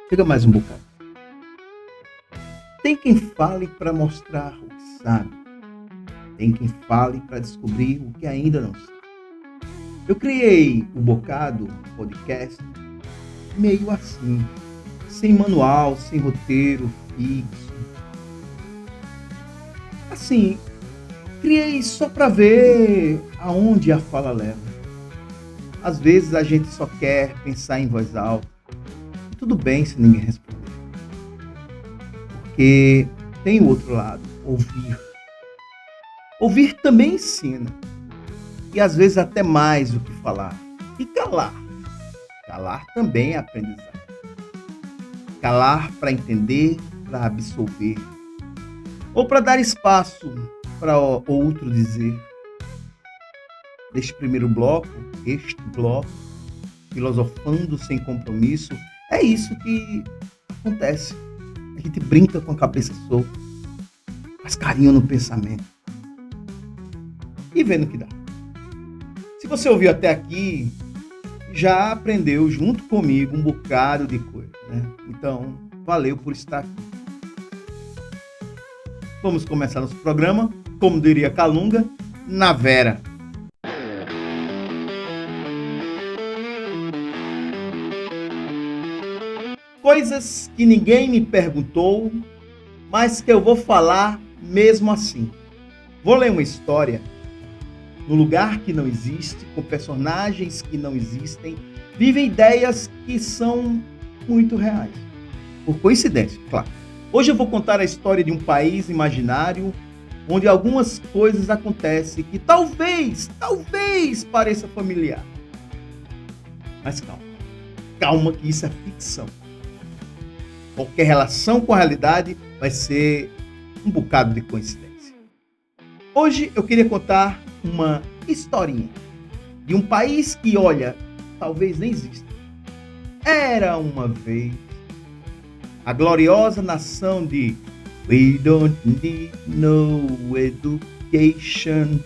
Chega mais um bocado. Tem quem fale para mostrar o que sabe. Tem quem fale para descobrir o que ainda não sabe. Eu criei o Bocado Podcast meio assim, sem manual, sem roteiro fixo. Assim, criei só para ver aonde a fala leva. Às vezes a gente só quer pensar em voz alta. E tudo bem se ninguém responder. Porque tem o outro lado, ouvir. Ouvir também ensina. E às vezes até mais do que falar. E calar. Calar também é aprendizado. Calar para entender, para absolver. Ou para dar espaço para outro dizer. Este bloco, filosofando sem compromisso, é isso que acontece. A gente brinca com a cabeça solta, faz carinho no pensamento e vendo o que dá. Se você ouviu até aqui, já aprendeu junto comigo um bocado de coisa, né? Então, valeu por estar aqui. Vamos começar nosso programa, como diria Calunga, na Vera. Coisas que ninguém me perguntou, mas que eu vou falar mesmo assim. Vou ler uma história no lugar que não existe, com personagens que não existem, vivem ideias que são muito reais. Por coincidência, claro. Hoje eu vou contar a história de um país imaginário onde algumas coisas acontecem que talvez pareça familiar. Mas calma que isso é ficção. Qualquer relação com a realidade vai ser um bocado de coincidência. Hoje eu queria contar uma historinha de um país que, olha, talvez nem exista. Era uma vez a gloriosa nação de We Don't Need No Education.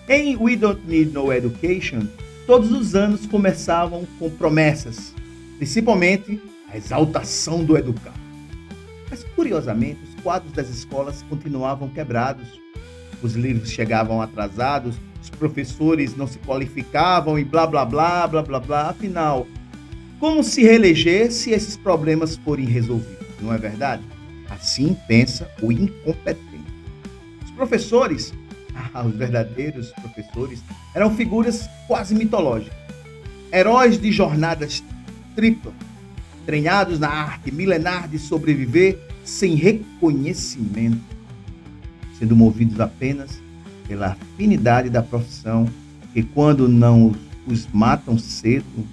Em We Don't Need No Education, todos os anos começavam com promessas, principalmente a exaltação do educado. Mas, curiosamente, os quadros das escolas continuavam quebrados, os livros chegavam atrasados, os professores não se qualificavam e blá, blá, blá, blá, blá, blá. Afinal, como se reeleger se esses problemas forem resolvidos, não é verdade? Assim pensa o incompetente. Os professores, os verdadeiros professores, eram figuras quase mitológicas, heróis de jornadas triplas, treinados na arte milenar de sobreviver sem reconhecimento, sendo movidos apenas pela afinidade da profissão, que quando não os matam cedo,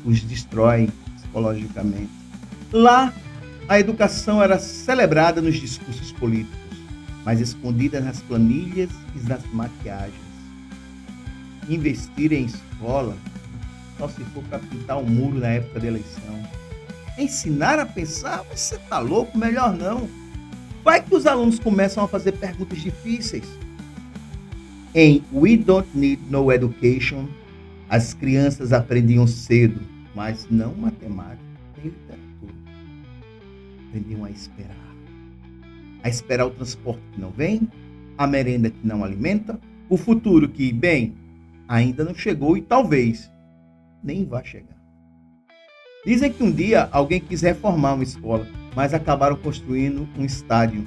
os destroem psicologicamente. Lá, a educação era celebrada nos discursos políticos, mas escondida nas planilhas e nas maquiagens. Investir em escola só se for para pintar um muro na época da eleição. Ensinar a pensar? Você tá louco? Melhor não. Vai que os alunos começam a fazer perguntas difíceis. Em We Don't Need No Education, as crianças aprendiam cedo, mas não matemática nem literatura. Aprendiam a esperar o transporte que não vem, a merenda que não alimenta, o futuro que, bem, ainda não chegou e talvez nem vá chegar. Dizem que um dia alguém quis reformar uma escola, mas acabaram construindo um estádio.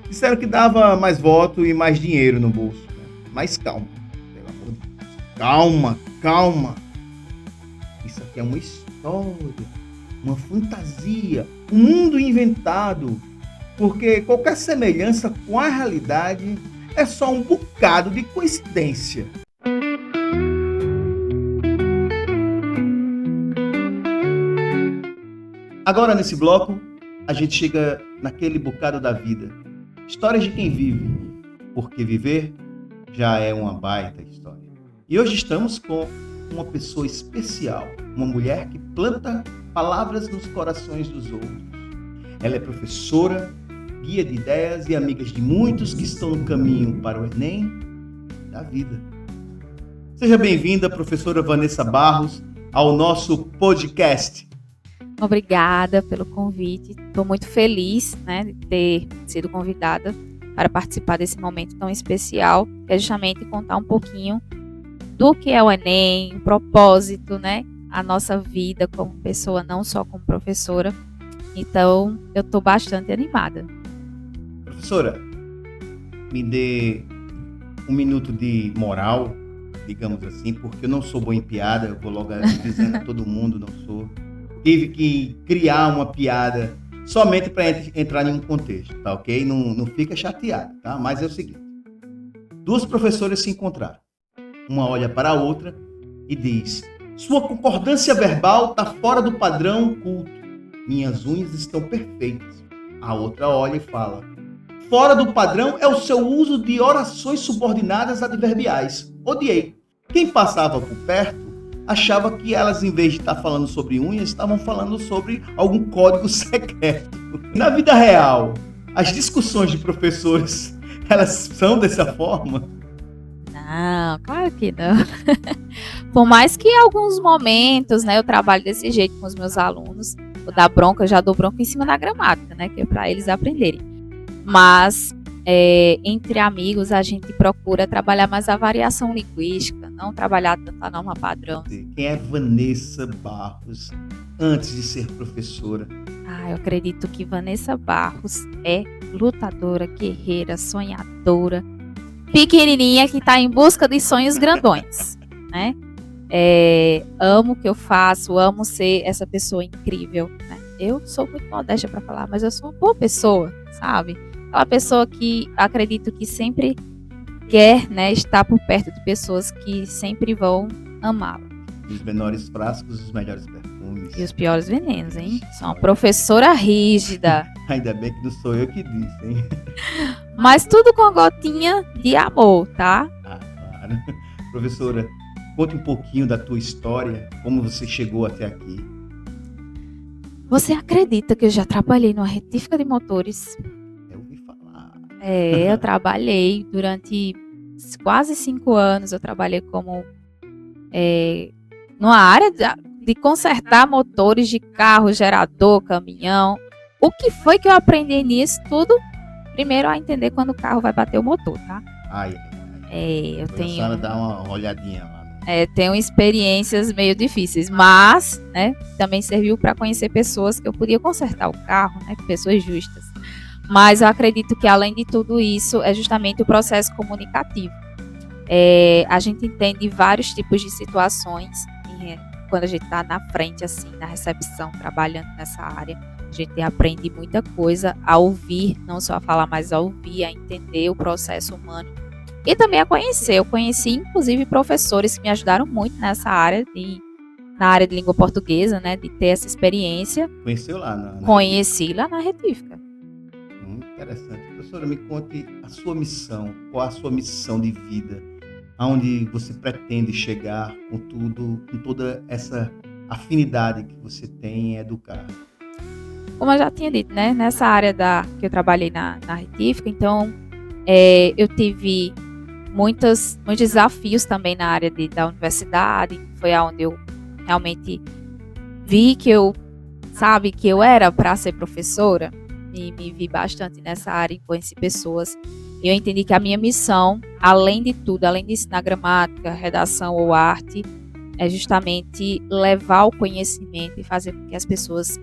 Disseram que dava mais voto e mais dinheiro no bolso. Né? Mas calma, pelo amor de Deus. Calma. Isso aqui é uma história, uma fantasia, um mundo inventado. Porque qualquer semelhança com a realidade é só um bocado de coincidência. Agora, nesse bloco, a gente chega naquele bocado da vida. Histórias de quem vive, porque viver já é uma baita história. E hoje estamos com uma pessoa especial, uma mulher que planta palavras nos corações dos outros. Ela é professora, guia de ideias e amiga de muitos que estão no caminho para o Enem da vida. Seja bem-vinda, professora Vanessa Barros, ao nosso podcast. Obrigada pelo convite. Estou muito feliz, né, de ter sido convidada para participar desse momento tão especial, que é justamente contar um pouquinho do que é o Enem, o propósito, né, a nossa vida como pessoa, não só como professora. Então, eu estou bastante animada. Professora, me dê um minuto de moral, digamos assim, porque eu não sou bom em piada, eu vou logo dizendo a todo mundo, não sou. Tive que criar uma piada somente para entrar em um contexto, tá ok? Não fica chateado, tá? Mas é o seguinte, duas professoras se encontraram. Uma olha para a outra e diz: sua concordância verbal está fora do padrão culto. Minhas unhas estão perfeitas. A outra olha e fala: fora do padrão é o seu uso de orações subordinadas adverbiais. Odiei. Quem passava por perto achava que elas, em vez de estar falando sobre unhas, estavam falando sobre algum código secreto. Na vida real, as discussões de professores, elas são dessa forma? Não, claro que não. Por mais que em alguns momentos, né, eu trabalho desse jeito com os meus alunos, vou dar bronca, eu já dou bronca em cima da gramática, né, que é para eles aprenderem. Mas entre amigos a gente procura trabalhar mais a variação linguística, não trabalhar tanto a norma padrão. Quem é Vanessa Barros antes de ser professora? Eu acredito que Vanessa Barros é lutadora, guerreira, sonhadora, pequenininha que está em busca de sonhos grandões, né? Amo o que eu faço, amo ser essa pessoa incrível, né? Eu sou muito modesta para falar, mas eu sou uma boa pessoa, sabe? Aquela pessoa que acredito que sempre quer, né, estar por perto de pessoas que sempre vão amá-la. Os menores frascos, os melhores perfumes. E os piores venenos, hein? Sou uma professora rígida. Ainda bem que não sou eu que disse, hein? Mas tudo com gotinha de amor, tá? Claro. Professora, conte um pouquinho da tua história, como você chegou até aqui. Você acredita que eu já trabalhei numa retífica de motores? Eu ouvi falar. Eu trabalhei durante quase 5 anos, eu trabalhei como numa área de consertar motores de carro, gerador, caminhão. O que foi que eu aprendi nisso tudo? Primeiro a entender quando o carro vai bater o motor, tá? Eu tenho... Dá uma olhadinha lá. Tenho experiências meio difíceis, mas, né, também serviu para conhecer pessoas que eu podia consertar o carro, né, pessoas justas. Mas eu acredito que, além de tudo isso, é justamente o processo comunicativo. A gente entende vários tipos de situações quando a gente está na frente, assim, na recepção, trabalhando nessa área. A gente aprende muita coisa a ouvir, não só a falar, mas a ouvir, a entender o processo humano. E também a conhecer. Eu conheci, inclusive, professores que me ajudaram muito nessa área, na área de língua portuguesa, né, de ter essa experiência. Conheceu lá? Conheci lá na retífica. Interessante. Professora, me conte a sua missão. Qual a sua missão de vida? Aonde você pretende chegar com toda essa afinidade que você tem em educar? Como eu já tinha dito, né, nessa área que eu trabalhei na retífica, então eu tive muitos desafios também na área da universidade. Foi onde eu realmente vi que eu era para ser professora e me vi bastante nessa área e conheci pessoas. E eu entendi que a minha missão, além de tudo, além de ensinar gramática, redação ou arte, é justamente levar o conhecimento e fazer com que as pessoas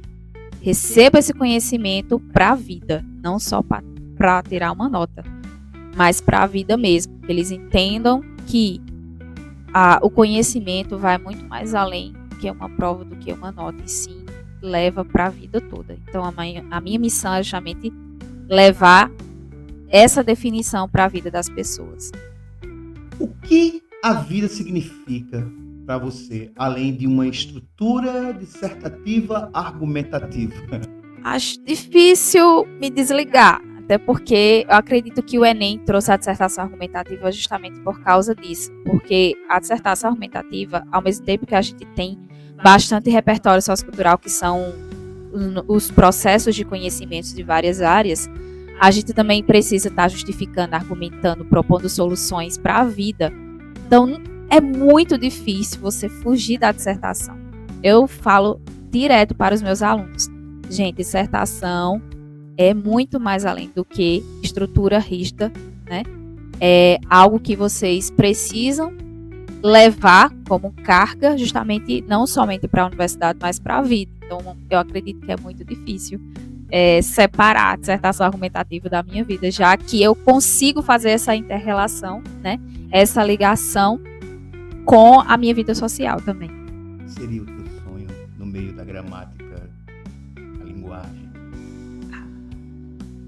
recebam esse conhecimento para a vida, não só para tirar uma nota, mas para a vida mesmo, que eles entendam que o conhecimento vai muito mais além do que uma prova, do que uma nota, e sim leva para a vida toda. Então a minha missão é justamente levar essa definição para a vida das pessoas. O que a vida significa para você, além de uma estrutura dissertativa argumentativa? Acho difícil me desligar, até porque eu acredito que o Enem trouxe a dissertação argumentativa justamente por causa disso, porque a dissertação argumentativa, ao mesmo tempo que a gente tem bastante repertório sociocultural, que são os processos de conhecimentos de várias áreas, a gente também precisa estar justificando, argumentando, propondo soluções para a vida. Então, é muito difícil você fugir da dissertação. Eu falo direto para os meus alunos. Gente, dissertação é muito mais além do que estrutura rígida, né? É algo que vocês precisam levar como carga, justamente não somente para a universidade, mas para a vida. Então, eu acredito que é muito difícil separar a dissertação argumentativa da minha vida, já que eu consigo fazer essa inter-relação, né? Essa ligação com a minha vida social também. Seria o teu sonho no meio da gramática, a linguagem?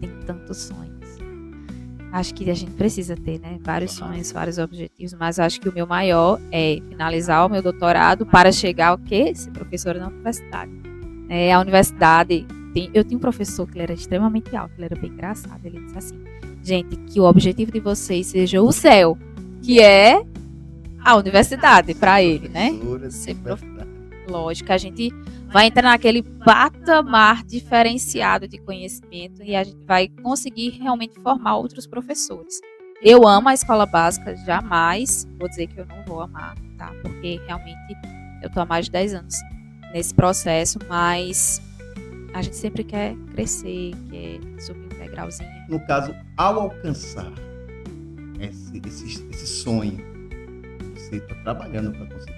Tem tantos sonhos. Acho que a gente precisa ter, né? Vários sonhos, vários objetivos, mas acho que o meu maior é finalizar o meu doutorado para chegar ao quê? Ser professora na universidade. A universidade, eu tinha um professor que ele era extremamente alto, ele era bem engraçado, ele disse assim, gente, que o objetivo de vocês seja o céu, que é a universidade para ele, né? Ser lógico, a gente vai entrar naquele patamar diferenciado de conhecimento e a gente vai conseguir realmente formar outros professores. Eu amo a escola básica, jamais vou dizer que eu não vou amar, tá? Porque realmente eu tô há mais de 10 anos nesse processo, mas a gente sempre quer crescer, quer subir um degrauzinho. No caso, ao alcançar esse sonho, você está trabalhando para conseguir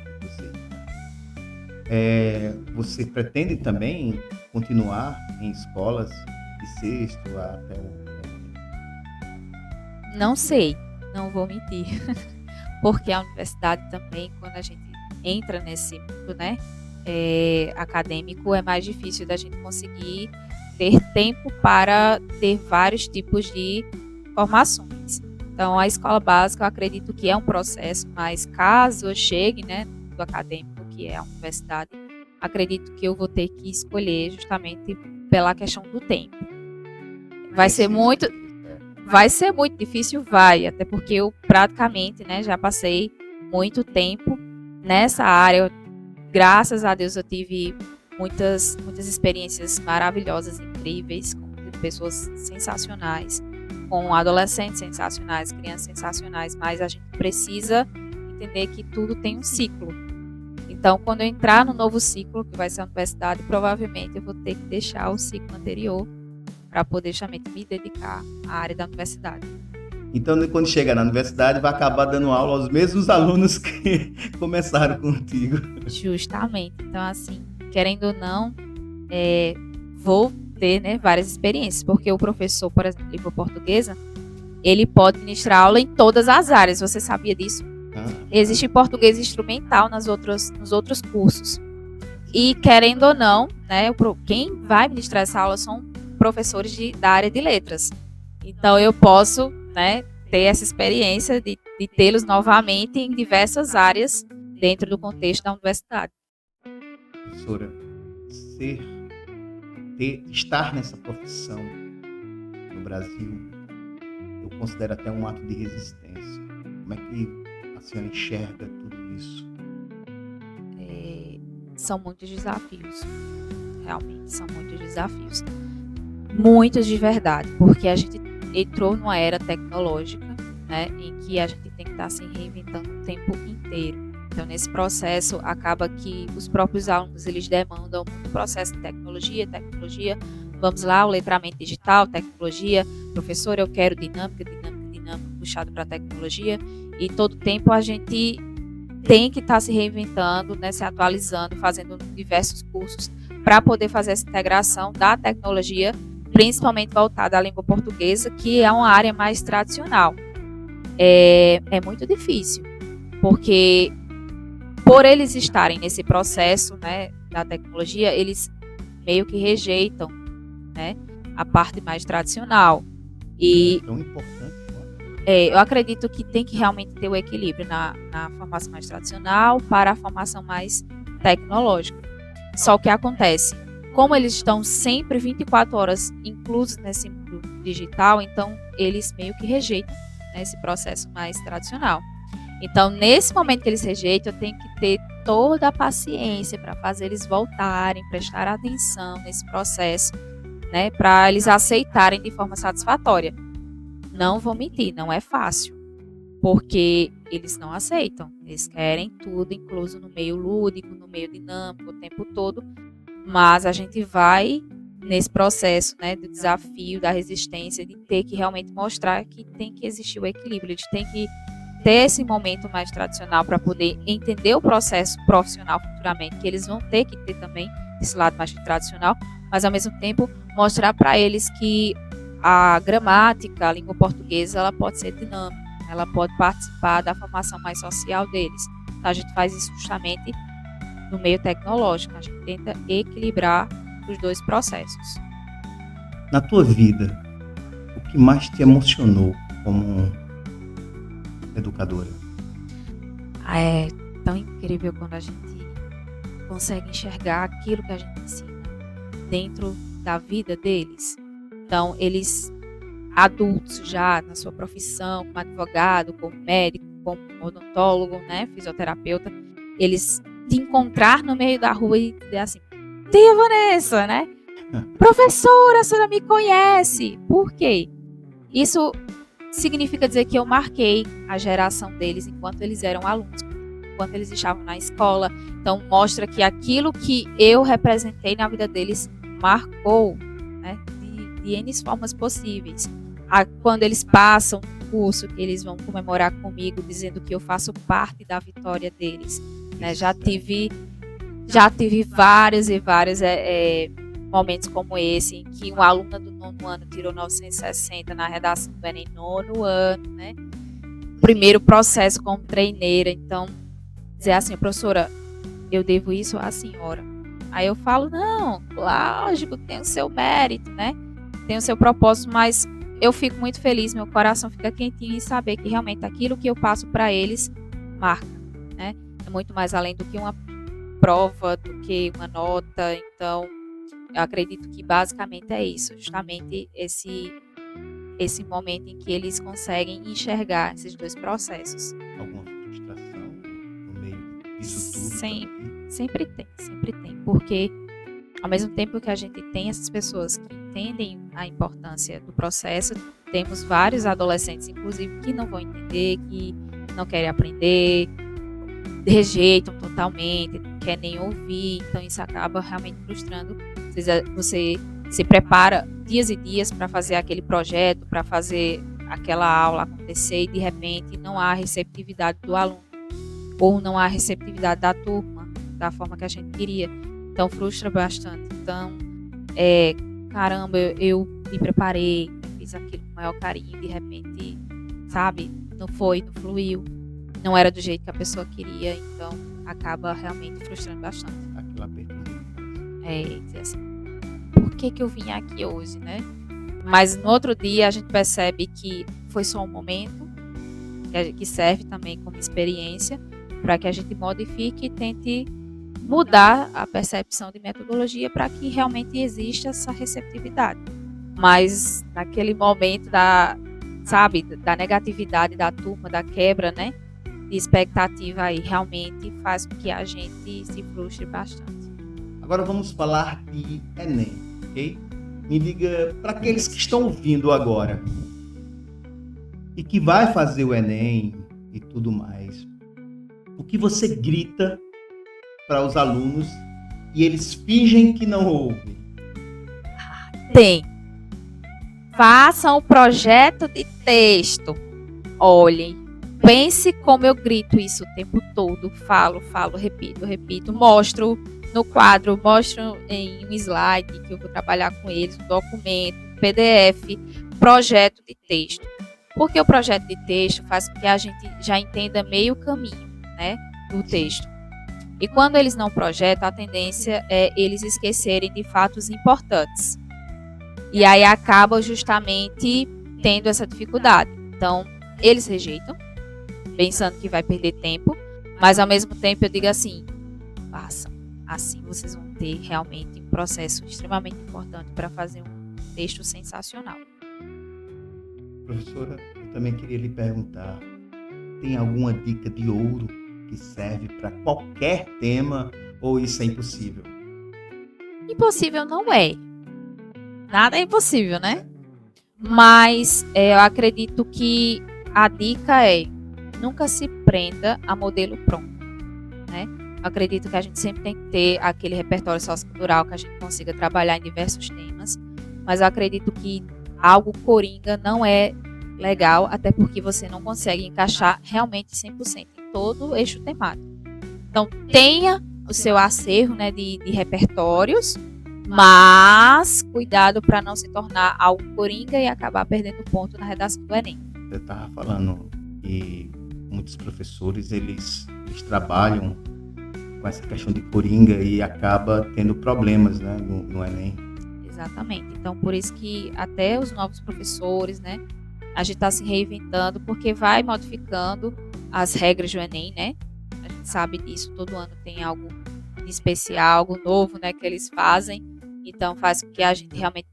você pretende também continuar em escolas de sexto até o... Não sei, não vou mentir. Porque a universidade também, quando a gente entra nesse mundo, né, acadêmico, é mais difícil da gente conseguir ter tempo para ter vários tipos de formações. Então, a escola básica, eu acredito que é um processo, mas caso eu chegue, né, do acadêmico, que é a universidade, acredito que eu vou ter que escolher justamente pela questão do tempo. Vai ser muito difícil, até porque eu praticamente, né, já passei muito tempo nessa área. Graças a Deus eu tive muitas experiências maravilhosas, incríveis, com pessoas sensacionais, com adolescentes sensacionais, crianças sensacionais, mas a gente precisa entender que tudo tem um ciclo. Então, quando eu entrar no novo ciclo, que vai ser a universidade, provavelmente eu vou ter que deixar o ciclo anterior para poder justamente me dedicar à área da universidade. Então, quando chegar na universidade, vai acabar dando aula aos mesmos alunos que começaram contigo. Justamente. Então, assim, querendo ou não, vou ter, né, várias experiências, porque o professor, por exemplo, língua portuguesa, ele pode ministrar aula em todas as áreas. Você sabia disso? Existe português instrumental nos outros cursos. E, querendo ou não, né, quem vai ministrar essa aula são professores da área de letras. Então, eu posso, né, ter essa experiência de tê-los novamente em diversas áreas dentro do contexto da universidade. Professora, estar nessa profissão no Brasil, eu considero até um ato de resistência. Como é que a senhora enxerga tudo isso? São muitos desafios. Realmente, são muitos desafios. Muitos de verdade, porque a gente entrou numa era tecnológica, né, em que a gente tem que estar se reinventando o tempo inteiro. Então, nesse processo, acaba que os próprios alunos, eles demandam muito processo de tecnologia, vamos lá, o letramento digital, tecnologia, professor, eu quero dinâmica, puxado para tecnologia, e todo tempo a gente tem que estar se reinventando, né, se atualizando, fazendo diversos cursos para poder fazer essa integração da tecnologia, principalmente voltada à língua portuguesa, que é uma área mais tradicional. É muito difícil, porque por eles estarem nesse processo, né, da tecnologia, eles meio que rejeitam, né, a parte mais tradicional. E é tão importante. Eu acredito que tem que realmente ter o equilíbrio na formação mais tradicional para a formação mais tecnológica. Só o que acontece, como eles estão sempre 24 horas inclusos nesse mundo digital, então eles meio que rejeitam, né, esse processo mais tradicional. Então, nesse momento que eles rejeitam, eu tenho que ter toda a paciência para fazer eles voltarem, prestar atenção nesse processo, né, para eles aceitarem de forma satisfatória. Não vou mentir, não é fácil, porque eles não aceitam. Eles querem tudo incluso no meio lúdico, no meio dinâmico, o tempo todo. Mas a gente vai nesse processo, né, do desafio, da resistência, de ter que realmente mostrar que tem que existir o equilíbrio, eles têm que ter esse momento mais tradicional para poder entender o processo profissional futuramente, que eles vão ter que ter também esse lado mais tradicional, mas ao mesmo tempo mostrar para eles que a gramática, a língua portuguesa, ela pode ser dinâmica, ela pode participar da formação mais social deles. Então, a gente faz isso justamente no meio tecnológico, a gente tenta equilibrar os dois processos. Na tua vida, o que mais te emocionou como educadora? É tão incrível quando a gente consegue enxergar aquilo que a gente ensina dentro da vida deles. Então, eles adultos já na sua profissão, como advogado, como médico, como odontólogo, né, fisioterapeuta, eles te encontrar no meio da rua e dizer assim: tia Vanessa, né? Professora, a senhora me conhece. Por quê? Isso significa dizer que eu marquei a geração deles enquanto eles eram alunos, enquanto eles estavam na escola. Então, mostra que aquilo que eu representei na vida deles marcou, né, de N formas possíveis. Quando eles passam o curso, que eles vão comemorar comigo, dizendo que eu faço parte da vitória deles. Né? Já tive vários e vários momentos como esse, em que uma aluna do 9º ano tirou 960 na redação do Enem, 9º ano, né? Primeiro processo como treineira. Então, dizer assim: professora, eu devo isso à senhora. Aí eu falo: não, lógico, tem o seu mérito, né? Tem o seu propósito, mas eu fico muito feliz, meu coração fica quentinho em saber que realmente aquilo que eu passo para eles marca, né? É muito mais além do que uma prova, do que uma nota. Então, eu acredito que basicamente é isso, justamente esse momento em que eles conseguem enxergar esses dois processos. Alguma frustração no meio disso tudo? Sempre tem, porque ao mesmo tempo que a gente tem essas pessoas que entendem a importância do processo, temos vários adolescentes, inclusive, que não vão entender, que não querem aprender, rejeitam totalmente, não querem nem ouvir. Então isso acaba realmente frustrando. Você se prepara dias e dias para fazer aquele projeto, para fazer aquela aula acontecer, e de repente não há receptividade do aluno, ou não há receptividade da turma da forma que a gente queria. Então frustra bastante. Então, caramba, eu me preparei, fiz aquilo com o maior carinho, de repente, sabe, não fluiu, não era do jeito que a pessoa queria, então acaba realmente frustrando bastante. Aquilo apertou. Dizer assim, por que eu vim aqui hoje, né? Mas no outro dia a gente percebe que foi só um momento, que serve também como experiência, para que a gente modifique e tente mudar a percepção de metodologia para que realmente exista essa receptividade. Mas naquele momento da negatividade da turma, da quebra, né, de expectativa aí, realmente faz com que a gente se frustre bastante. Agora vamos falar de Enem, ok? Me diga, para aqueles que estão ouvindo agora e que vai fazer o Enem e tudo mais, o que você grita para os alunos e eles fingem que não ouvem? Tem. Façam o projeto de texto. Olhem, pense como eu grito isso o tempo todo. Falo, repito. Mostro no quadro, mostro em um slide que eu vou trabalhar com eles, um documento, um PDF, projeto de texto. Porque o projeto de texto faz com que a gente já entenda meio caminho, né, do texto. E quando eles não projetam, a tendência é eles esquecerem de fatos importantes. E aí acaba justamente tendo essa dificuldade. Então, eles rejeitam, pensando que vai perder tempo, mas ao mesmo tempo eu digo assim: façam. Assim vocês vão ter realmente um processo extremamente importante para fazer um texto sensacional. Professora, eu também queria lhe perguntar, tem alguma dica de ouro que serve para qualquer tema ou isso é impossível? Impossível não é. Nada é impossível, né? Mas eu acredito que a dica é: nunca se prenda a modelo pronto, né? Acredito que a gente sempre tem que ter aquele repertório sociocultural que a gente consiga trabalhar em diversos temas, mas eu acredito que algo coringa não é legal, até porque você não consegue encaixar realmente 100% em todo o eixo temático. Então, tenha o seu acervo, né, de repertórios, mas cuidado para não se tornar algo coringa e acabar perdendo ponto na redação do Enem. Você estava falando que muitos professores eles trabalham com essa questão de coringa e acaba tendo problemas, né, no Enem. Exatamente. Então, por isso que até os novos professores, né, a gente está se reinventando, porque vai modificando as regras do Enem, né? A gente sabe disso, todo ano tem algo de especial, algo novo, né, que eles fazem. Então, faz com que a gente realmente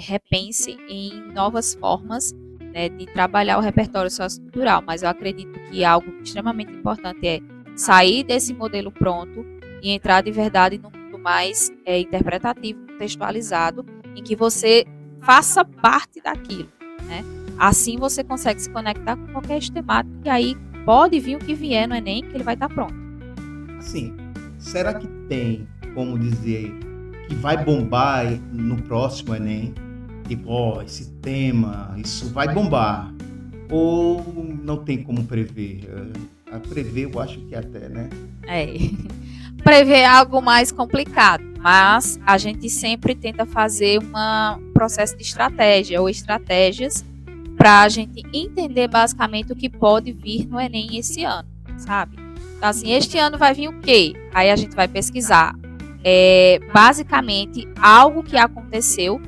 repense em novas formas, né, de trabalhar o repertório sociocultural. Mas eu acredito que algo extremamente importante é sair desse modelo pronto e entrar de verdade num mundo mais interpretativo, contextualizado, em que você faça parte daquilo, né? Assim você consegue se conectar com qualquer temático e aí pode vir o que vier no Enem, que ele vai estar pronto. Assim, será que tem como dizer que vai bombar no próximo Enem? Tipo, esse tema, isso vai bombar. Ou não tem como prever? A prever eu acho que até, né? Prever é algo mais complicado, mas a gente sempre tenta fazer um processo de estratégia ou estratégias para a gente entender basicamente o que pode vir no Enem esse ano, sabe? Então, assim, este ano vai vir o quê? Aí a gente vai pesquisar basicamente algo que aconteceu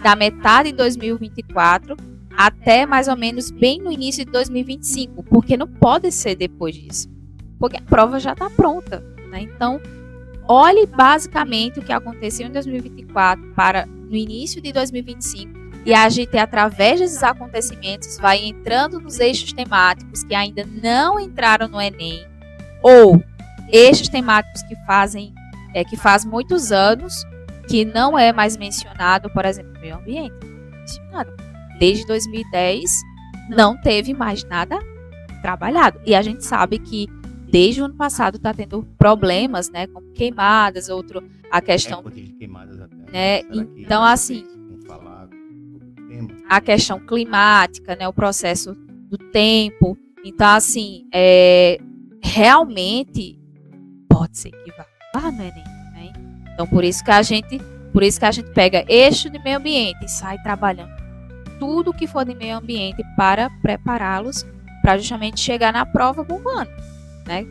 da metade de 2024 até mais ou menos bem no início de 2025, porque não pode ser depois disso, porque a prova já está pronta, né? Então, olhe basicamente o que aconteceu em 2024 para no início de 2025 e a gente, através desses acontecimentos, vai entrando nos eixos temáticos que ainda não entraram no Enem ou eixos temáticos que faz muitos anos que não é mais mencionado, por exemplo, meio ambiente, mencionado. Desde 2010 não teve mais nada trabalhado. E a gente sabe que desde o ano passado está tendo problemas, né, como queimadas, a questão de queimadas até, né? Então, assim, a questão climática, né, o processo do tempo. Então, assim, realmente pode ser que vá no Enem, né? Então, por isso que a gente pega eixo de meio ambiente e sai trabalhando tudo que for de meio ambiente para prepará-los para justamente chegar na prova bombando, né?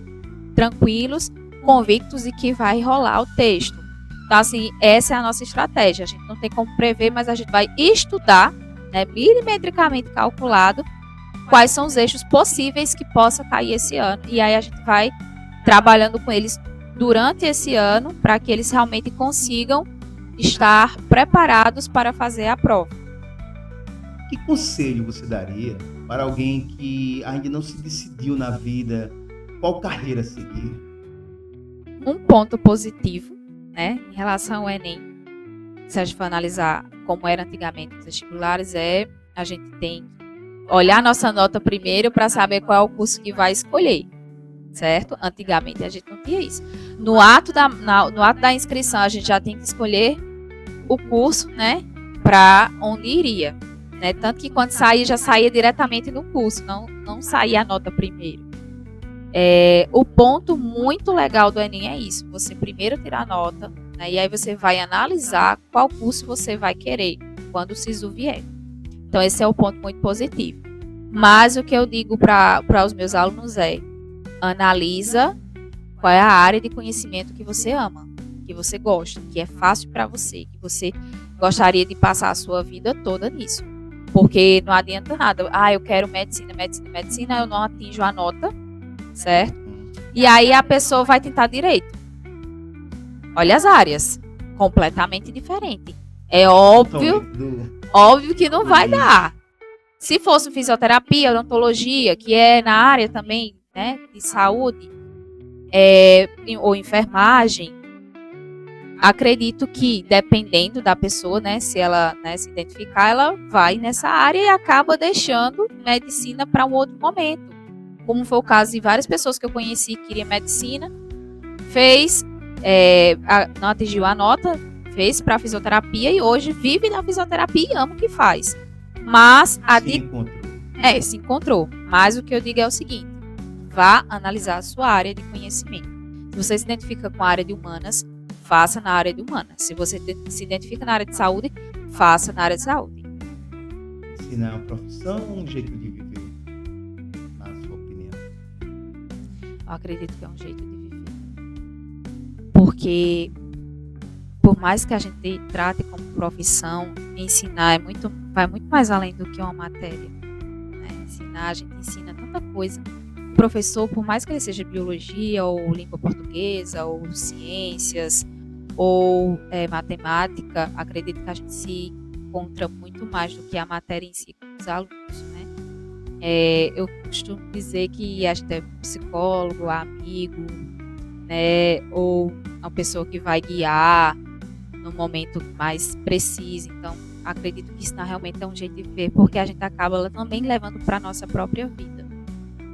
Tranquilos, convictos de que vai rolar o texto. Então, assim, essa é a nossa estratégia. A gente não tem como prever, mas a gente vai estudar, né, milimetricamente calculado, quais são os eixos possíveis que possa cair esse ano. E aí a gente vai trabalhando com eles durante esse ano para que eles realmente consigam estar preparados para fazer a prova. Que conselho você daria para alguém que ainda não se decidiu na vida qual carreira seguir? Um ponto positivo, né, em relação ao Enem, se a gente for analisar como era antigamente os vestibulares, a gente tem que olhar a nossa nota primeiro para saber qual é o curso que vai escolher, certo? Antigamente a gente não tinha isso. No ato da inscrição, a gente já tem que escolher o curso, né, para onde iria. Né? Tanto que quando saía, já saía diretamente no curso, não saía a nota primeiro. O ponto muito legal do Enem é isso, você primeiro tirar a nota, né, e aí você vai analisar qual curso você vai querer quando o SISU vier. Então esse é o ponto muito positivo. Mas o que eu digo para os meus alunos analisa qual é a área de conhecimento que você ama, que você gosta, que é fácil para você, que você gostaria de passar a sua vida toda nisso. Porque não adianta nada. Eu quero medicina, eu não atinjo a nota, certo? E aí a pessoa vai tentar direito. Olha as áreas, completamente diferente. É óbvio que não vai dar. Se fosse fisioterapia, odontologia, que é na área também, né, de saúde, ou enfermagem, acredito que, dependendo da pessoa, né, se ela, né, se identificar, ela vai nessa área e acaba deixando medicina para um outro momento. Como foi o caso de várias pessoas que eu conheci que queriam medicina, fez, não atingiu a nota, fez para fisioterapia e hoje vive na fisioterapia e ama o que faz. Mas se encontrou. Mas o que eu digo é o seguinte: vá analisar a sua área de conhecimento. Se você se identifica com a área de humanas, faça na área de humanas. Se você se identifica na área de saúde, faça na área de saúde. Ensinar é uma profissão ou um jeito de viver, na sua opinião? Eu acredito que é um jeito de viver. Porque, por mais que a gente trate como profissão, ensinar vai muito mais além do que uma matéria. Né? Ensinar, a gente ensina tanta coisa. O professor, por mais que ele seja biologia, ou língua portuguesa, ou ciências, ou matemática, acredito que a gente se encontra muito mais do que a matéria em si com os alunos, né? Eu costumo dizer que a gente é psicólogo, amigo, né? Ou uma pessoa que vai guiar no momento mais preciso. Então, acredito que ensinar realmente é um jeito de ver, porque a gente acaba também levando para a nossa própria vida.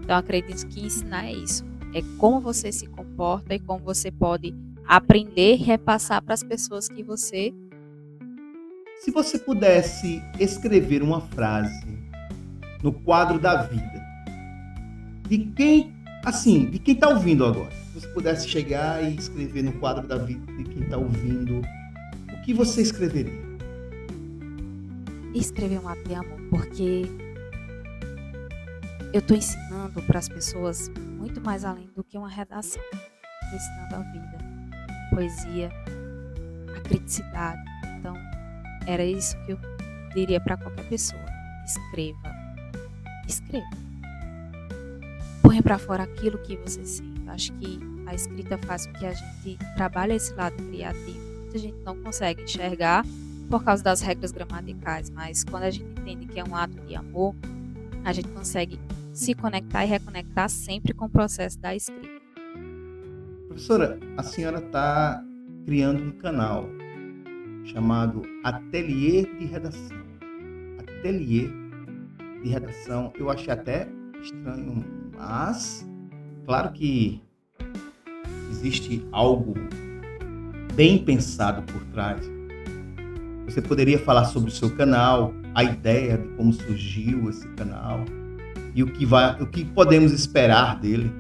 Então, acredito que ensinar é isso. É como você se comporta e como você pode aprender e repassar para as pessoas que você... Se você pudesse escrever uma frase no quadro da vida, de quem está ouvindo agora, se você pudesse chegar e escrever no quadro da vida de quem está ouvindo, o que você escreveria? Escrever um ato de amor, porque eu estou ensinando para as pessoas muito mais além do que uma redação. Estou ensinando a vida, poesia, a criticidade. Então, era isso que eu diria para qualquer pessoa. Escreva. Põe para fora aquilo que você sente. Acho que a escrita faz com que a gente trabalhe esse lado criativo. Muita gente não consegue enxergar por causa das regras gramaticais, mas quando a gente entende que é um ato de amor, a gente consegue se conectar e reconectar sempre com o processo da escrita. Professora, a senhora está criando um canal chamado Ateliê de Redação. Ateliê de Redação, eu achei até estranho, mas claro que existe algo bem pensado por trás. Você poderia falar sobre o seu canal, a ideia de como surgiu esse canal e o que podemos esperar dele?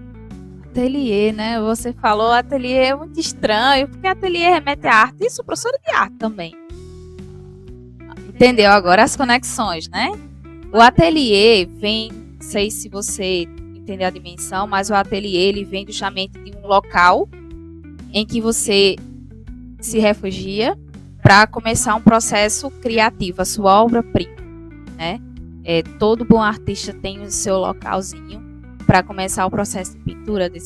Ateliê, né? Você falou ateliê é muito estranho, porque ateliê remete à arte. E sou professora de arte também. Entendeu agora as conexões, né? O ateliê vem, não sei se você entender a dimensão, mas o ateliê ele vem justamente de um local em que você se refugia para começar um processo criativo, a sua obra-prima, né? Todo bom artista tem o seu localzinho para começar o processo de pintura, de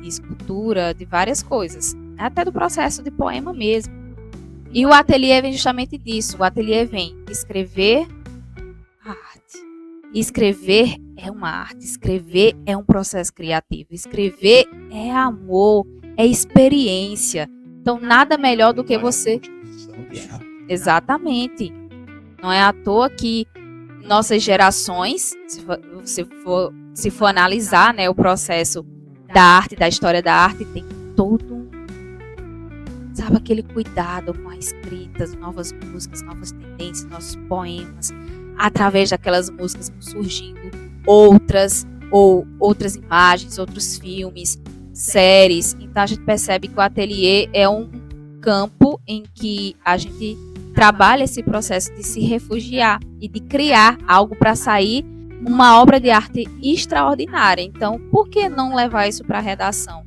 escultura, de várias coisas, até do processo de poema mesmo. E o ateliê vem justamente disso. O ateliê vem escrever a arte. Escrever é uma arte, escrever é um processo criativo, escrever é amor, é experiência. Então, nada melhor do que você... Exatamente. Não é à toa que nossas gerações, se for analisar, né, o processo da arte, da história da arte, tem todo sabe, aquele cuidado com a escrita, novas músicas, novas tendências, nossos poemas. Através daquelas músicas vão surgindo outras imagens, outros filmes, séries. Então a gente percebe que o ateliê é um campo em que a gente trabalha esse processo de se refugiar e de criar algo para sair uma obra de arte extraordinária. Então, por que não levar isso para a redação?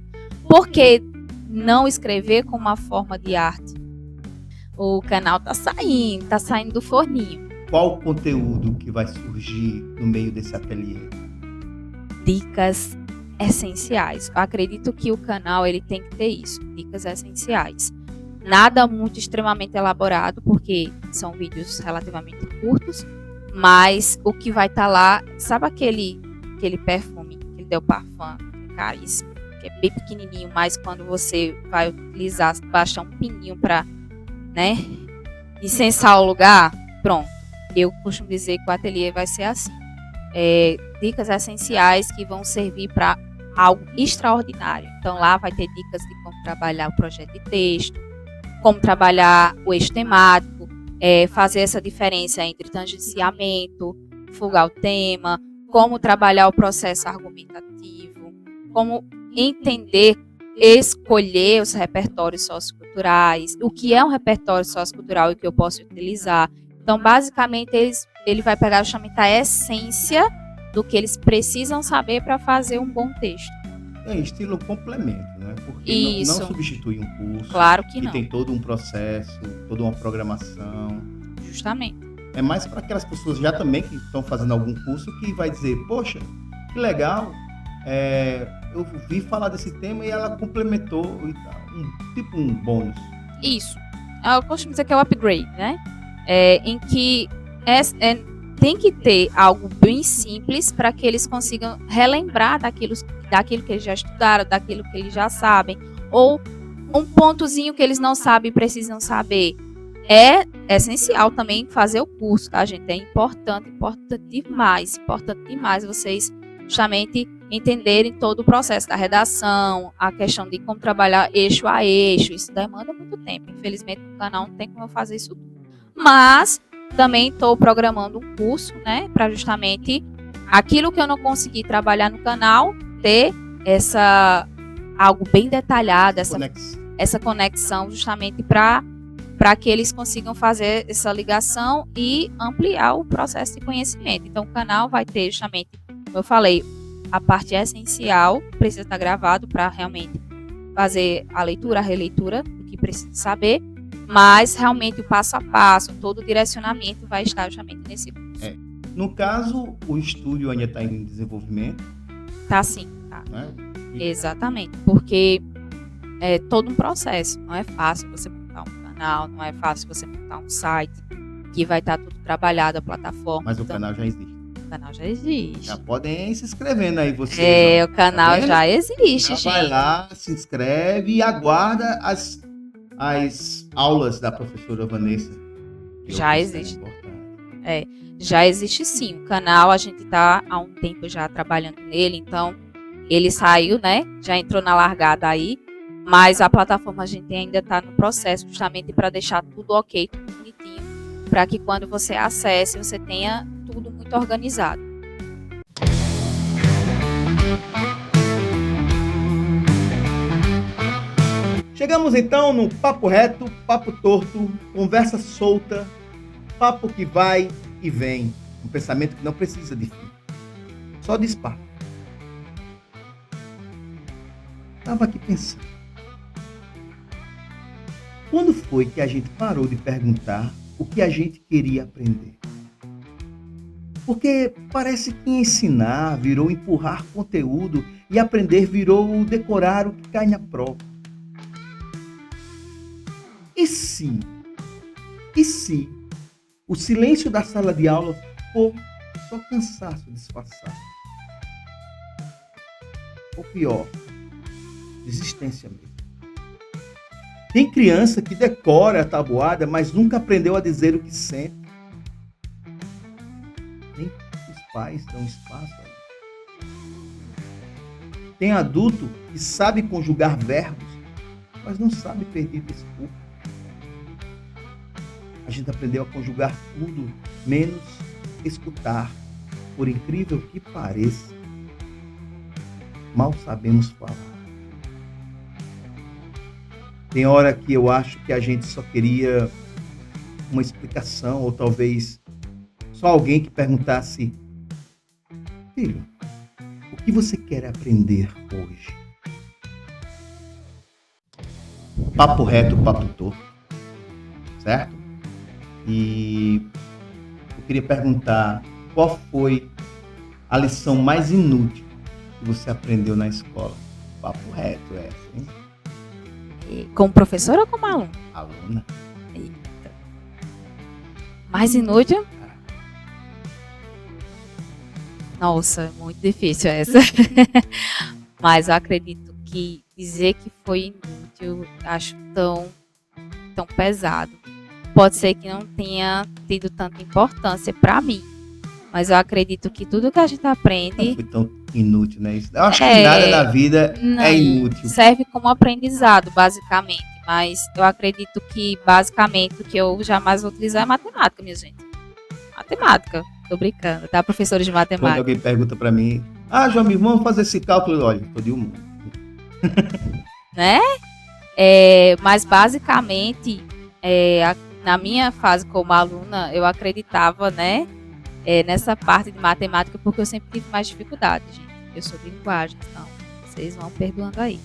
Por que não escrever como uma forma de arte? O canal tá saindo do forninho. Qual o conteúdo que vai surgir no meio desse ateliê? Dicas essenciais. Eu acredito que o canal ele tem que ter isso, dicas essenciais. Nada muito extremamente elaborado, porque são vídeos relativamente curtos, mas o que vai estar lá, sabe aquele perfume, aquele Del Parfum, caríssimo, que é bem pequenininho, mas quando você vai utilizar, baixa um pininho para, né, incensar o lugar, pronto. Eu costumo dizer que o ateliê vai ser assim. Dicas essenciais que vão servir para algo extraordinário. Então, lá vai ter dicas de como trabalhar o projeto de texto, como trabalhar o eixo temático, fazer essa diferença entre tangenciamento, fugar o tema, como trabalhar o processo argumentativo, como entender, escolher os repertórios socioculturais, o que é um repertório sociocultural e o que eu posso utilizar. Então, basicamente, ele vai pegar justamente a essência do que eles precisam saber para fazer um bom texto. É estilo complemento, né? Porque Isso. não substitui um curso. Claro que não. Tem todo um processo, toda uma programação. Justamente. É mais para aquelas pessoas já também que estão fazendo algum curso que vai dizer, poxa, que legal, eu vi falar desse tema e ela complementou e tal. Tipo um bônus. Isso. Eu costumo dizer que é o upgrade, né? Em que tem que ter algo bem simples para que eles consigam relembrar daquilo que eles já estudaram, daquilo que eles já sabem, ou um pontozinho que eles não sabem e precisam saber. É essencial também fazer o curso, tá, gente? É importante demais vocês justamente entenderem todo o processo da redação, a questão de como trabalhar eixo a eixo. Isso demanda muito tempo. Infelizmente, no canal não tem como eu fazer isso tudo. Mas também estou programando um curso, né, para justamente aquilo que eu não consegui trabalhar no canal, ter algo bem detalhado, essa conexão justamente para que eles consigam fazer essa ligação e ampliar o processo de conhecimento. Então, o canal vai ter justamente, como eu falei, a parte essencial, precisa estar gravado para realmente fazer a leitura, a releitura do que precisa saber, mas realmente o passo a passo, todo o direcionamento vai estar justamente nesse curso. No caso, o estúdio ainda está em desenvolvimento? Tá sim, tá. Né? Exatamente, porque é todo um processo, não é fácil você montar um canal, não é fácil você montar um site que vai estar tudo trabalhado, a plataforma. Mas o canal já existe. O canal já existe. Já podem ir se inscrevendo aí vocês. O canal já existe, já gente. Vai lá, se inscreve e aguarda as aulas da professora Vanessa. Já existe. Já existe sim. O canal, a gente está há um tempo já trabalhando nele, então ele saiu, né? Já entrou na largada aí, mas a plataforma a gente ainda está no processo, justamente para deixar tudo ok, tudo bonitinho, para que quando você acesse, você tenha tudo muito organizado. Chegamos então no papo reto, papo torto, conversa solta, papo que vai e vem, um pensamento que não precisa de fim, só de espaço. Estava aqui pensando, quando foi que a gente parou de perguntar o que a gente queria aprender? Porque parece que ensinar virou empurrar conteúdo e aprender virou decorar o que cai na prova. E se o silêncio da sala de aula for só cansaço disfarçado? Ou pior, desistência mesmo. Tem criança que decora a tabuada, mas nunca aprendeu a dizer o que sente. Nem os pais dão espaço a isso. Tem adulto que sabe conjugar verbos, mas não sabe pedir desculpa. A gente aprendeu a conjugar tudo, menos escutar. Por incrível que pareça, mal sabemos falar. Tem hora que eu acho que a gente só queria uma explicação, ou talvez só alguém que perguntasse: filho, o que você quer aprender hoje? Papo reto, papo torto. Certo? E eu queria perguntar, qual foi a lição mais inútil que você aprendeu na escola? Papo reto essa, hein? Como professora ou como aluno? Aluna. Eita. Mais inútil? Nossa, muito difícil essa. Mas eu acredito que dizer que foi inútil, acho tão pesado. Pode ser que não tenha tido tanta importância para mim, Mas eu acredito que tudo que a gente Não aprende foi tão inútil, né? Eu acho que nada na vida não, é inútil. serve como aprendizado, basicamente. Mas eu acredito que, basicamente, o que eu jamais vou utilizar é matemática, minha gente. Matemática. Tô brincando, tá? Professora de Quando matemática. alguém pergunta pra mim, João, vamos fazer esse cálculo, olha, tô de humor. Né? Mas basicamente, na minha fase como aluna, eu acreditava, né, nessa parte de matemática, porque eu sempre tive mais dificuldade, gente. Eu sou de linguagem, então vocês vão perdoando aí.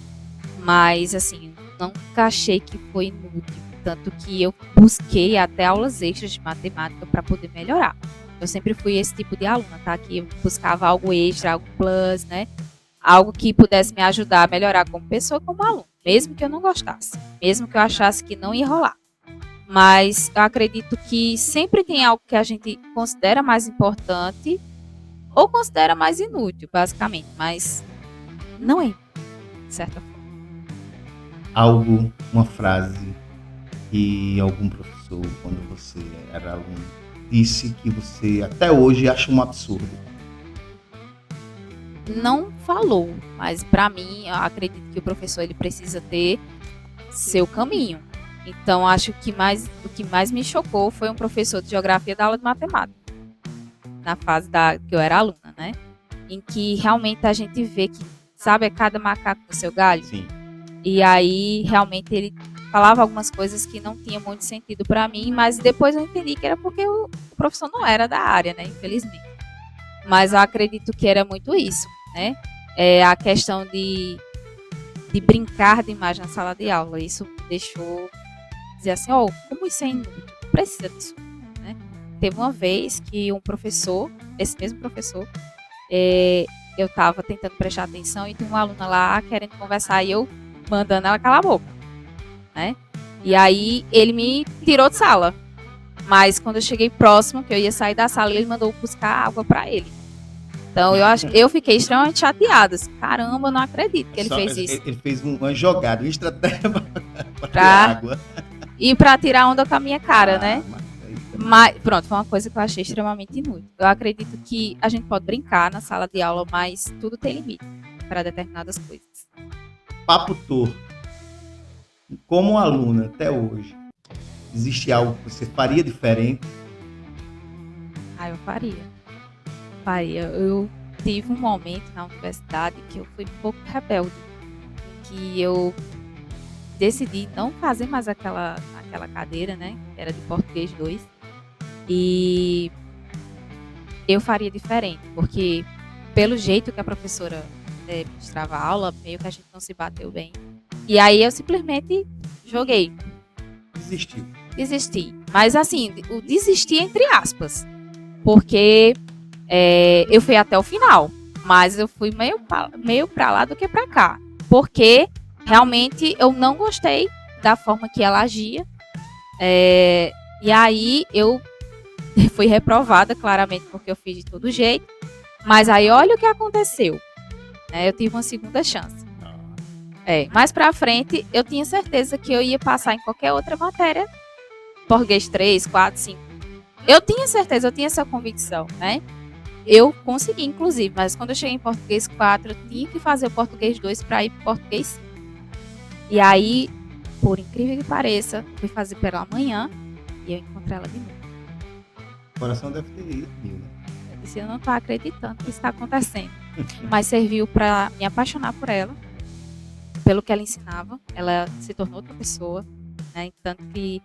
Mas, assim, nunca achei que foi inútil, tanto que eu busquei até aulas extras de matemática para poder melhorar. Eu sempre fui esse tipo de aluna, tá? Que eu buscava algo extra, algo plus, né? Algo que pudesse me ajudar a melhorar como pessoa, como aluno, mesmo que eu não gostasse, mesmo que eu achasse que não ia rolar. Mas eu acredito que sempre tem algo que a gente considera mais importante ou considera mais inútil, basicamente, mas não é inútil, de certa forma. Algo, uma frase que algum professor, quando você era aluno, disse que você até hoje acha um absurdo. Não falou, mas para mim, eu acredito que o professor ele precisa ter seu caminho. Então, acho que o que mais me chocou foi um professor de geografia da aula de matemática, na fase que eu era aluna, né? Em que realmente a gente vê que, sabe, é cada macaco no seu galho. Sim. E aí, realmente, ele falava algumas coisas que não tinham muito sentido para mim, mas depois eu entendi que era porque o professor não era da área, né? Infelizmente. Mas eu acredito que era muito isso, né? A questão de brincar de imagem na sala de aula. Isso me deixou dizer assim, como isso é inútil? Não precisa disso, né? Teve uma vez que um professor, esse mesmo professor, eu estava tentando prestar atenção e tinha uma aluna lá querendo conversar e eu mandando ela calar a boca, né? E aí ele me tirou de sala. Mas quando eu cheguei próximo, que eu ia sair da sala, ele mandou buscar água para ele. Então eu fiquei extremamente chateada. Assim, caramba, eu não acredito que ele fez isso. Ele fez uma jogada, uma estratégia Pra água. E para tirar onda com a minha cara, né? Mas pronto, foi uma coisa que eu achei extremamente inútil. Eu acredito que a gente pode brincar na sala de aula, mas tudo tem limite para determinadas coisas. Papo torto. Como aluna até hoje, existe algo que você faria diferente? Eu faria. Eu tive um momento na universidade que eu fui um pouco rebelde, que eu decidi não fazer mais aquela cadeira, né? Que era de português 2. E eu faria diferente, porque pelo jeito que a professora ministrava a aula, meio que a gente não se bateu bem. E aí eu simplesmente joguei. Desisti. Mas assim, o desistir entre aspas. Porque eu fui até o final. Mas eu fui meio pra lá do que pra cá. Porque realmente eu não gostei da forma que ela agia. E aí eu fui reprovada, claramente, porque eu fiz de todo jeito. Mas aí olha o que aconteceu. Eu tive uma segunda chance. Mais pra frente, eu tinha certeza que eu ia passar em qualquer outra matéria. Português 3, 4, 5. Eu tinha certeza, eu tinha essa convicção, né? Eu consegui, inclusive, mas quando eu cheguei em português 4, eu tinha que fazer o português 2 para ir para português 5. E aí, por incrível que pareça, fui fazer pela manhã e eu encontrei ela de novo. O coração deve ter ido, né? Eu disse, eu não estou acreditando que isso está acontecendo. Mas serviu para me apaixonar por ela, pelo que ela ensinava. Ela se tornou outra pessoa, né? Tanto que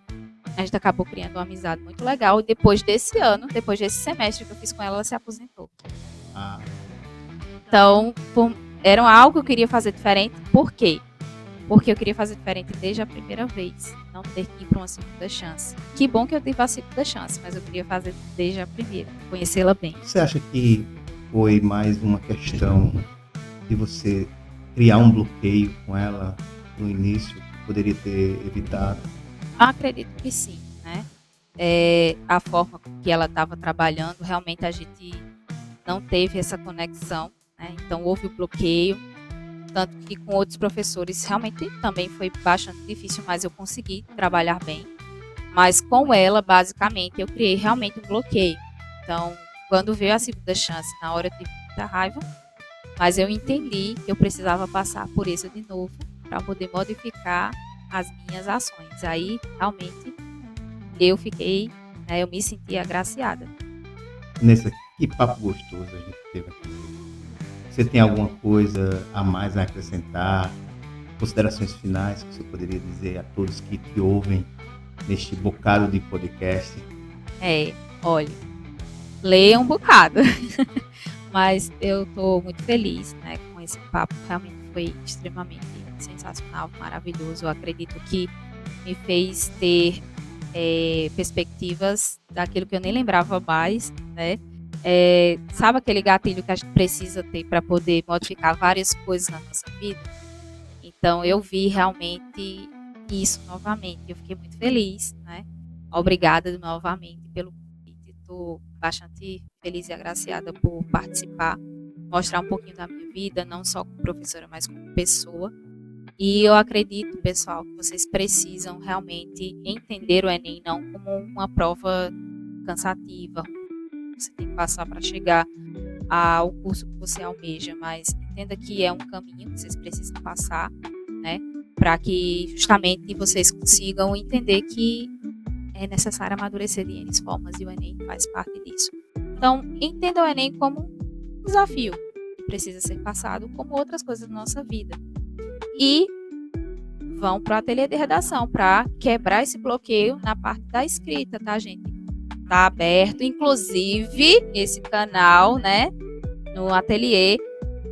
a gente acabou criando uma amizade muito legal. E depois desse semestre que eu fiz com ela, ela se aposentou. Então, era algo que eu queria fazer diferente. Por quê? Porque eu queria fazer diferente desde a primeira vez. Não ter que ir para uma segunda chance. Que bom que eu tive a segunda chance, mas eu queria fazer desde a primeira. Conhecê-la bem. Você acha que foi mais uma questão de você criar um bloqueio com ela no início, que poderia ter evitado? Acredito que sim, né? A forma que ela estava trabalhando, realmente a gente não teve essa conexão, né? Então houve o bloqueio, tanto que com outros professores realmente também foi bastante difícil, mas eu consegui trabalhar bem. Mas com ela, basicamente, eu criei realmente um bloqueio. Então, quando veio a segunda chance, na hora eu tive muita raiva, mas eu entendi que eu precisava passar por isso de novo para poder modificar as minhas ações. Aí, realmente, eu fiquei, né, eu me senti agraciada. Que papo gostoso a gente teve aqui. Você tem alguma coisa a mais a acrescentar? Considerações finais que você poderia dizer a todos que te ouvem neste bocado de podcast? Olha, leia um bocado. Mas eu estou muito feliz, né, com esse papo. Realmente foi extremamente sensacional, maravilhoso. Eu acredito que me fez ter perspectivas daquilo que eu nem lembrava mais, né? Sabe aquele gatilho que a gente precisa ter para poder modificar várias coisas na nossa vida? Então eu vi realmente isso novamente. Eu fiquei muito feliz, né? Obrigada novamente pelo convite. Estou bastante feliz e agraciada por participar, mostrar um pouquinho da minha vida, não só como professora, mas como pessoa. E eu acredito, pessoal, que vocês precisam realmente entender o Enem não como uma prova cansativa, você tem que passar para chegar ao curso que você almeja, mas entenda que é um caminho que vocês precisam passar, né, para que justamente vocês consigam entender que é necessário amadurecer de N formas e o Enem faz parte disso. Então, entenda o Enem como um desafio que precisa ser passado, como outras coisas da nossa vida. E vão para o ateliê de redação para quebrar esse bloqueio na parte da escrita, tá, gente? Tá aberto, inclusive, esse canal, né, no ateliê.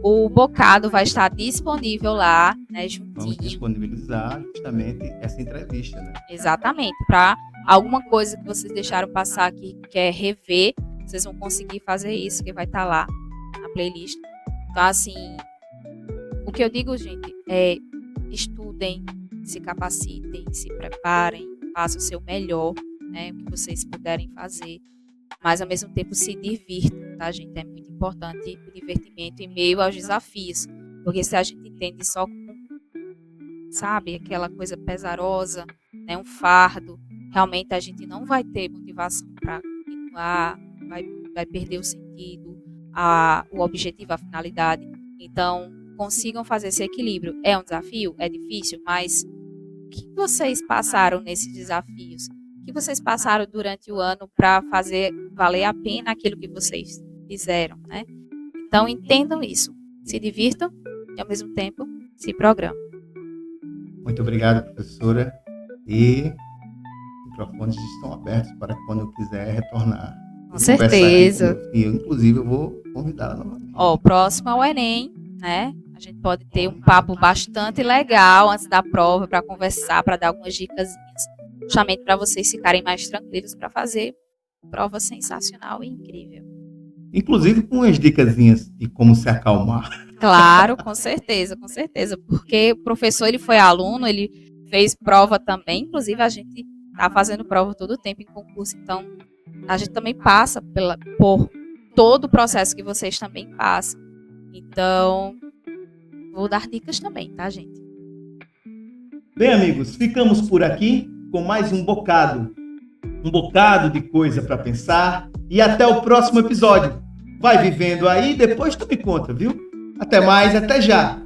O bocado vai estar disponível lá, né, juntinho. Vamos disponibilizar justamente essa entrevista, né? Exatamente, para alguma coisa que vocês deixaram passar aqui, quer rever, vocês vão conseguir fazer isso, que vai estar lá na playlist. Então, assim, o que eu digo, gente, é estudem, se capacitem, se preparem, façam o seu melhor, né, o que vocês puderem fazer, mas ao mesmo tempo se divirtam, tá, gente? É muito importante o divertimento em meio aos desafios, porque se a gente entende só como, sabe, aquela coisa pesarosa, né, um fardo, realmente a gente não vai ter motivação para continuar, vai perder o sentido, o objetivo, a finalidade. Então, consigam fazer esse equilíbrio. É um desafio? É difícil, mas o que vocês passaram nesses desafios? O que vocês passaram durante o ano para fazer valer a pena aquilo que vocês fizeram, né? Então, entendam isso. Se divirtam e, ao mesmo tempo, se programem. Muito obrigado, professora. E os microfones estão abertos para quando eu quiser retornar. Com certeza. E, inclusive, eu vou convidá-la novamente. Próximo ao Enem, né? A gente pode ter um papo bastante legal antes da prova para conversar, para dar algumas dicasinhas, justamente para vocês ficarem mais tranquilos para fazer prova sensacional e incrível. Inclusive com umas dicasinhas de como se acalmar. Claro, com certeza, porque o professor, ele foi aluno, ele fez prova também, inclusive a gente está fazendo prova todo o tempo em concurso, então a gente também passa por todo o processo que vocês também passam. Então, vou dar dicas também, tá, gente? Bem, amigos, ficamos por aqui com mais um bocado de coisa para pensar e até o próximo episódio. Vai vivendo aí, depois tu me conta, viu? Até mais, até já!